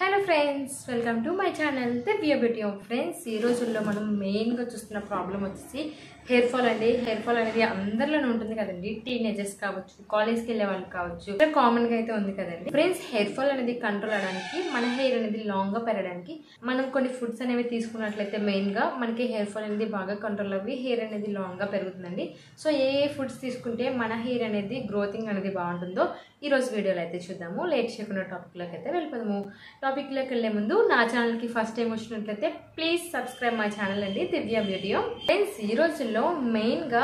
Hello friends, welcome to my channel Divya beauty of friends. ఈ రోజుల్లో మనం మెయిన్గా చూస్తున్న ప్రాబ్లం వచ్చేసి హెయిర్ ఫాల్ అండి. హెయిర్ ఫాల్ అనేది అందరిలోనే ఉంటుంది కదండి. టీనేజర్స్ కావచ్చు, కాలేజ్కి వెళ్ళే వాళ్ళు కావచ్చు, కామన్గా అయితే ఉంది కదండి ఫ్రెండ్స్. హెయిర్ ఫాల్ అనేది కంట్రోల్ అవడానికి, మన హెయిర్ అనేది లాంగ్గా పెరగడానికి మనం కొన్ని ఫుడ్స్ అనేవి తీసుకున్నట్లయితే మెయిన్గా మనకి హెయిర్ ఫాల్ అనేది బాగా కంట్రోల్ అవ్వి హెయిర్ అనేది లాంగ్గా పెరుగుతుందండి. సో ఏ ఫుడ్స్ తీసుకుంటే మన హెయిర్ అనేది గ్రోతింగ్ అనేది బాగుంటుందో ఈరోజు వీడియోలో అయితే చూద్దాము. లేట్ చేయకుండా టాపిక్లోకి అయితే వెళ్ళిపోదాము. టాపిక్లోకి వెళ్ళే ముందు నా ఛానల్కి ఫస్ట్ టైం వచ్చినట్లయితే ప్లీజ్ సబ్స్క్రైబ్ మై ఛానల్ అండి దివ్య బ్యూటీ ఫ్రెండ్స్. ఈ రోజుల్లో మెయిన్గా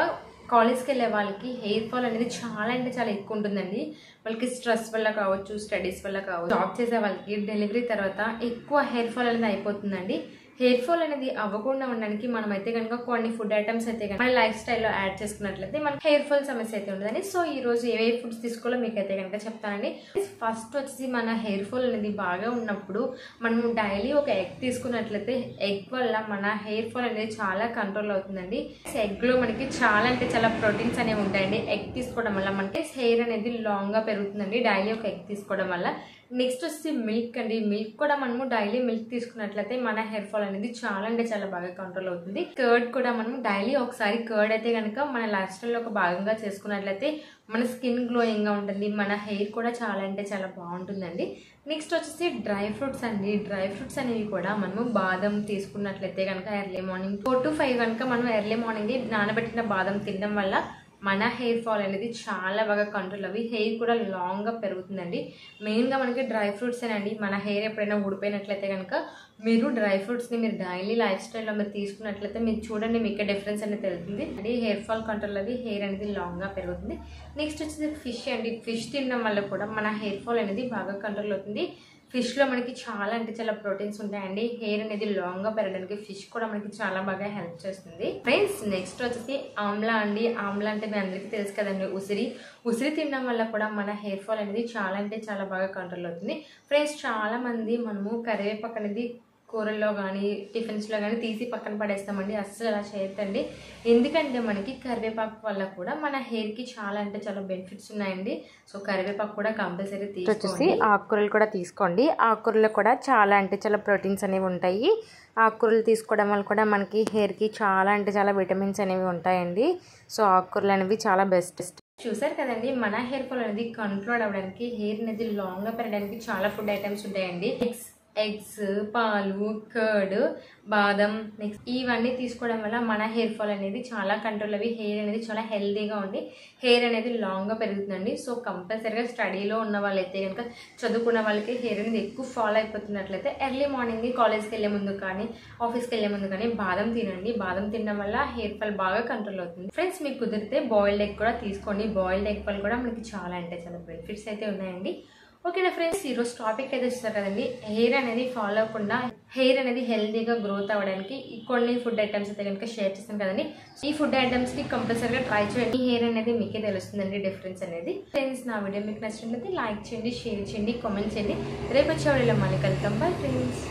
కాలేజ్కి వెళ్ళే వాళ్ళకి హెయిర్ ఫాల్ అనేది చాలా అంటే చాలా ఎక్కువ ఉంటుందండి. వాళ్ళకి స్ట్రెస్ వల్ల కావచ్చు, స్టడీస్ వల్ల కావచ్చు, జాబ్ చేసే వాళ్ళకి డెలివరీ తర్వాత ఎక్కువ హెయిర్ ఫాల్ అనేది అయిపోతుందండి. హెయిర్ ఫాల్ అనేది అవ్వకుండా ఉండడానికి మనం అయితే కనుక కొన్ని ఫుడ్ ఐటమ్స్ అయితే కనుక మన లైఫ్ స్టైల్లో యాడ్ చేసుకున్నట్లయితే మనకి హెయిర్ ఫాల్ సమస్య అయితే ఉండదండి. సో ఈ రోజు ఏ ఫుడ్స్ తీసుకోవాలో మీకు అయితే కనుక చెప్తానండి. ఫస్ట్ వచ్చేసి మన హెయిర్ ఫాల్ అనేది బాగా ఉన్నప్పుడు మనం డైలీ ఒక ఎగ్ తీసుకున్నట్లయితే ఎగ్ వల్ల మన హెయిర్ ఫాల్ అనేది చాలా కంట్రోల్ అవుతుందండి. ఎగ్ లో మనకి చాలా అంటే చాలా ప్రోటీన్స్ అనేవి ఉంటాయండి. ఎగ్ తీసుకోవడం వల్ల మనకి హెయిర్ అనేది లాంగ్ గా పెరుగుతుందండి డైలీ ఒక ఎగ్ తీసుకోవడం వల్ల. నెక్స్ట్ వచ్చి మిల్క్ అండి. మిల్క్ కూడా మనము డైలీ మిల్క్ తీసుకున్నట్లయితే మన హెయిర్ ఫాల్ అనేది చాలా అంటే చాలా బాగా కంట్రోల్ అవుతుంది. కర్డ్ కూడా మనం డైలీ ఒకసారి కర్డ్ అయితే కనుక మన లైఫ్ స్టైల్లో ఒక భాగంగా చేసుకున్నట్లయితే మన స్కిన్ గ్లోయింగ్ గా ఉంటుంది, మన హెయిర్ కూడా చాలా అంటే చాలా బాగుంటుందండి. నెక్స్ట్ వచ్చేసి డ్రై ఫ్రూట్స్ అండి. డ్రై ఫ్రూట్స్ అనేవి కూడా మనము బాదం తీసుకున్నట్లయితే కనుక ఎర్లీ మార్నింగ్ 4 to 5 కనుక మనం ఎర్లీ మార్నింగ్ నానబెట్టిన బాదం తినడం వల్ల మన హెయిర్ ఫాల్ అనేది చాలా బాగా కంట్రోల్ అవ్వి హెయిర్ కూడా లాంగ్గా పెరుగుతుందండి. మెయిన్గా మనకి డ్రై ఫ్రూట్స్ అండి. మన హెయిర్ ఎప్పుడైనా ఊడిపోయినట్లయితే కనుక మీరు డ్రై ఫ్రూట్స్ని మీరు డైలీ లైఫ్ స్టైల్లో మీరు తీసుకున్నట్లయితే మీరు చూడండి, మీకు డిఫరెన్స్ అనేది తెలుస్తుంది అండి. హెయిర్ ఫాల్ కంట్రోల్ అవ్వి హెయిర్ అనేది లాంగ్గా పెరుగుతుంది. నెక్స్ట్ వచ్చేసి ఫిష్ అండి. ఫిష్ తినడం వల్ల కూడా మన హెయిర్ ఫాల్ అనేది బాగా కంట్రోల్ అవుతుంది. ఫిష్లో మనకి చాలా అంటే చాలా ప్రోటీన్స్ ఉంటాయండి. హెయిర్ అనేది లాంగ్గా పెరగడానికి ఫిష్ కూడా మనకి చాలా బాగా హెల్ప్ చేస్తుంది ఫ్రెండ్స్. నెక్స్ట్ వచ్చేసి ఆమ్లా అండి. ఆమ్లా అంటే మీ అందరికీ తెలుసు కదండి, ఉసిరి తినడం వల్ల కూడా మన హెయిర్ ఫాల్ అనేది చాలా అంటే చాలా బాగా కంట్రోల్ అవుతుంది ఫ్రెండ్స్. చాలా మంది మనము కరివేపాకు అనేది కూరల్లో కానీ టిఫిన్స్లో కానీ తీసి పక్కన పడేస్తామండి. అస్సలు అలా చేయొద్దండి. ఎందుకంటే మనకి కరివేపాకు వల్ల కూడా మన హెయిర్కి చాలా అంటే చాలా బెనిఫిట్స్ ఉన్నాయండి. సో కరివేపాకు కూడా కంపల్సరీ తీసుకోండి. ఆకుకూరలు కూడా తీసుకోండి. ఆకుకూరలో కూడా చాలా అంటే చాలా ప్రోటీన్స్ అనేవి ఉంటాయి. ఆకుకూరలు తీసుకోవడం వల్ల కూడా మనకి హెయిర్కి చాలా అంటే చాలా విటమిన్స్ అనేవి ఉంటాయండి. సో ఆకుకూరలు అనేవి చాలా బెస్ట్. చూసారు కదండి, మన హెయిర్ ఫాల్ అనేది కంట్రోల్ అవ్వడానికి, హెయిర్ అనేది లాంగ్గా పెరగడానికి చాలా ఫుడ్ ఐటమ్స్ ఉంటాయండి. ఎగ్స్, పాలు, కర్డ్, బాదం, నెక్స్ట్ ఇవన్నీ తీసుకోవడం వల్ల మన హెయిర్ ఫాల్ అనేది చాలా కంట్రోల్ అవి హెయిర్ అనేది చాలా హెల్తీగా ఉండి హెయిర్ అనేది లాంగ్గా పెరుగుతుందండి. సో కంపల్సరీగా స్టడీలో ఉన్న వాళ్ళైతే కనుక, చదువుకున్న వాళ్ళకి హెయిర్ అనేది ఎక్కువ ఫాల్ అయిపోతున్నట్లయితే ఎర్లీ మార్నింగ్ కాలేజ్కి వెళ్ళే ముందు కానీ ఆఫీస్కి వెళ్ళే ముందు కానీ బాదం తినండి. బాదం తినడం వల్ల హెయిర్ ఫాల్ బాగా కంట్రోల్ అవుతుంది ఫ్రెండ్స్. మీకు కుదిరితే బాయిల్డ్ ఎగ్ కూడా తీసుకోండి. బాయిల్డ్ ఎగ్ వల్ల కూడా మనకి చాలా అంటే చాలా బెనిఫిట్స్ అయితే ఉన్నాయండి. ఓకేనా ఫ్రెండ్స్, ఈరోజు టాపిక్ అయితే చూస్తారు కదండి. హెయిర్ అనేది ఫాలో అవ్వకుండా హెయిర్ అనేది హెల్తీగా గ్రోత్ అవ్వడానికి కొన్ని ఫుడ్ ఐటమ్స్ అయితే కనుక షేర్ చేస్తాను కదండి. ఈ ఫుడ్ ఐటమ్స్ని కంపల్సరీగా ట్రై చేయండి. హెయిర్ అనేది మీకే తెలుస్తుందండి డిఫరెన్స్ అనేది. ఫ్రెండ్స్, నా వీడియో మీకు నచ్చినట్లయితే లైక్ చేయండి, షేర్ చేయండి, కామెంట్ చేయండి. రేపు వచ్చే వీడియోలో మళ్ళీ కలుద్దాం. Bye friends.